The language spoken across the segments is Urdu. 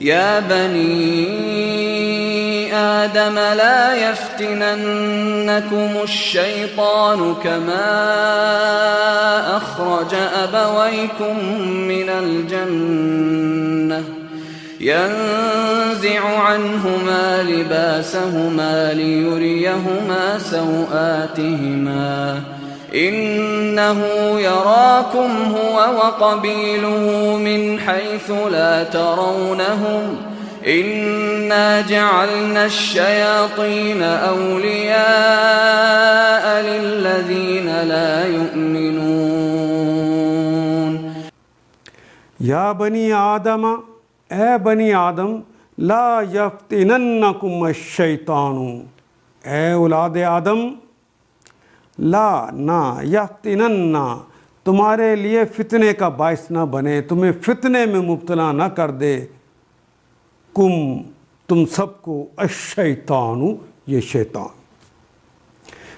يا بني آدم لا يفتننكم الشيطان كما أخرج أبويكم من الجنة ينزع عنهما لباسهما ليريهما سوآتهما إنه يراكم هو وقبيله من حيث لا ترونهم إنا جعلنا الشياطين أولياء للذين لا يؤمنون یا بنی آدم، اے بنی آدم، لا یفتننکم الشیطان، اے اولاد آدم، لا نہ یفتنن، تمہارے لیے فتنے کا باعث نہ بنے، تمہیں فتنے میں مبتلا نہ کر دے، تم سب کو، الشیطان، یہ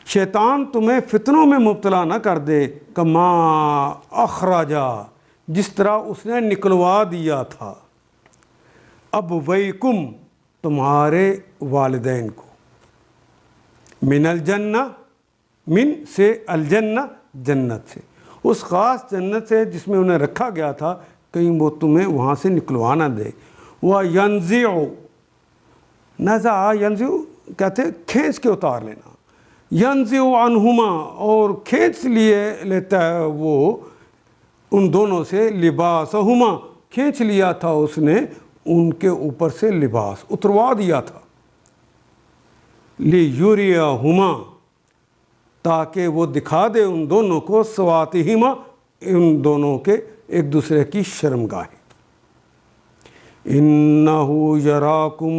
شیطان تمہیں فتنوں میں مبتلا نہ کر دے، کما اخرجا، جس طرح اس نے نکلوا دیا تھا، ابویکم، تمہارے والدین کو، من الجنہ، من سے الجنہ، جنت سے، اس خاص جنت سے جس میں انہیں رکھا گیا تھا، کہیں وہ تمہیں وہاں سے نکلوا نہ دے۔ وَيَنزِعُ، نزع، ینزع کہتے ہیں کھینچ کے اتار لینا، ینزع عنہما، اور کھینچ لیتا ہے وہ ان دونوں سے، لباسہما، کھینچ لیا تھا اس نے ان کے اوپر سے لباس، اتروا دیا تھا، لِيُرِيَهُمَا، تاکہ وہ دکھا دے ان دونوں کو، سواتہما، ان دونوں کے ایک دوسرے کی شرمگاہیں۔ انہو یراکم،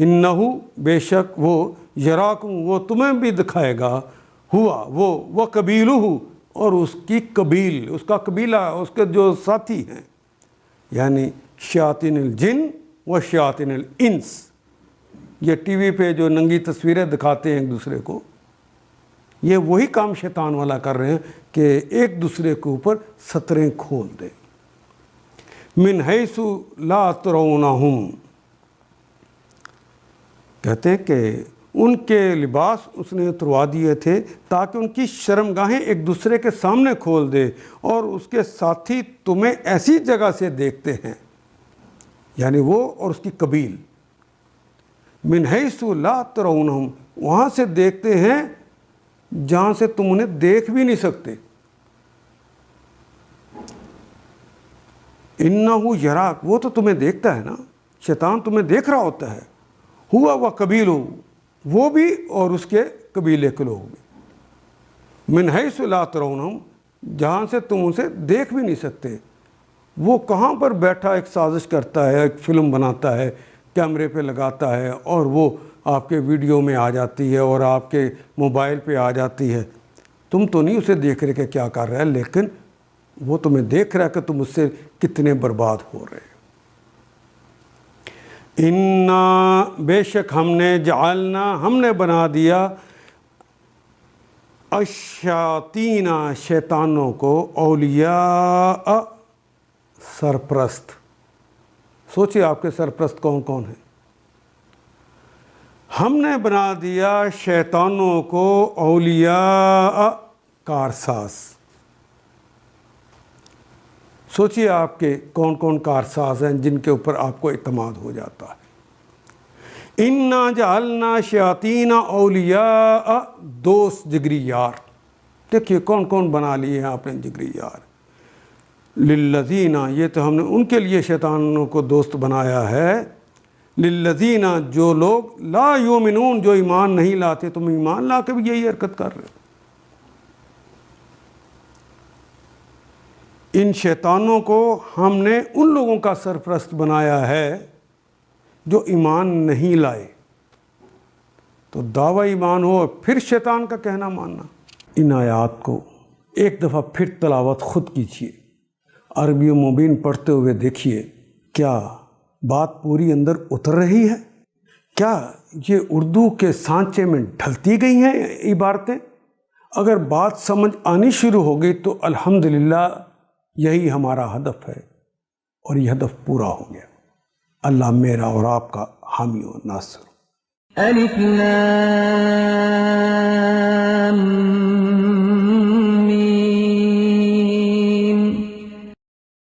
انہو بے شک وہ، یراکم وہ تمہیں بھی دکھائے گا، ہوا وہ قبیلہ، اور اس کی قبیل، اس کا قبیلہ، اس کے جو ساتھی ہیں، یعنی شیاطین الجن و شیاطین الانس، یہ ٹی وی پہ جو ننگی تصویریں دکھاتے ہیں ایک دوسرے کو، یہ وہی کام شیطان والا کر رہے ہیں کہ ایک دوسرے کے اوپر ستریں کھول دیں۔ من حیث لا ترونہم، کہتے ہیں کہ ان کے لباس اس نے اتروا دیے تھے تاکہ ان کی شرمگاہیں ایک دوسرے کے سامنے کھول دے، اور اس کے ساتھی تمہیں ایسی جگہ سے دیکھتے ہیں، یعنی وہ اور اس کی قبیل، من حیث لا ترونہم، وہاں سے دیکھتے ہیں جہاں سے تم انہیں دیکھ بھی نہیں سکتے۔ انہو یراک، وہ تو تمہیں دیکھتا ہے نا، شیطان تمہیں دیکھ رہا ہوتا ہے، ہوا و قبیلہ، وہ بھی اور اس کے قبیلے کے لوگ بھی، من حیث لا ترونہم، جہاں سے تم اسے دیکھ بھی نہیں سکتے۔ وہ کہاں پر بیٹھا ایک سازش کرتا ہے، ایک فلم بناتا ہے، کیمرے پہ لگاتا ہے، اور وہ آپ کے ویڈیو میں آ جاتی ہے اور آپ کے موبائل پہ آ جاتی ہے، تم تو نہیں اسے دیکھ رہے کہ کیا کر رہا ہے، لیکن وہ تمہیں دیکھ رہا ہے کہ تم اس سے کتنے برباد ہو رہے ہو۔ انا، بے شک ہم نے، جعلنا، ہم نے بنا دیا، الشیاطین، شیطانوں کو، اولیاء، سرپرست۔ سوچئے آپ کے سرپرست کون کون ہیں؟ ہم نے بنا دیا شیطانوں کو اولیاء، کارساز۔ سوچئے آپ کے کون کون کارساز ہیں جن کے اوپر آپ کو اعتماد ہو جاتا ہے۔ انا جعلنا شیاطین اولیاء، دوست، جگری یار۔ دیکھیے کون کون بنا لیے ہیں آپ نے جگری یار۔ للذین، یہ تو ہم نے ان کے لیے شیطانوں کو دوست بنایا ہے، للذین، جو لوگ، لا یؤمنون، جو ایمان نہیں لاتے۔ تم ایمان لا کے بھی یہی حرکت کر رہے ہو۔ ان شیطانوں کو ہم نے ان لوگوں کا سرپرست بنایا ہے جو ایمان نہیں لائے۔ تو دعویٰ ایمان ہو پھر شیطان کا کہنا ماننا۔ ان آیات کو ایک دفعہ پھر تلاوت خود کیجیے، عربی و مبین پڑھتے ہوئے دیکھیے، کیا بات پوری اندر اتر رہی ہے؟ کیا یہ اردو کے سانچے میں ڈھلتی گئی ہیں عبارتیں؟ اگر بات سمجھ آنی شروع ہو گئی تو الحمدللہ یہی ہمارا ہدف ہے، اور یہ ہدف پورا ہو گیا۔ اللہ میرا اور آپ کا حامی و ناصر ہو۔ الف لام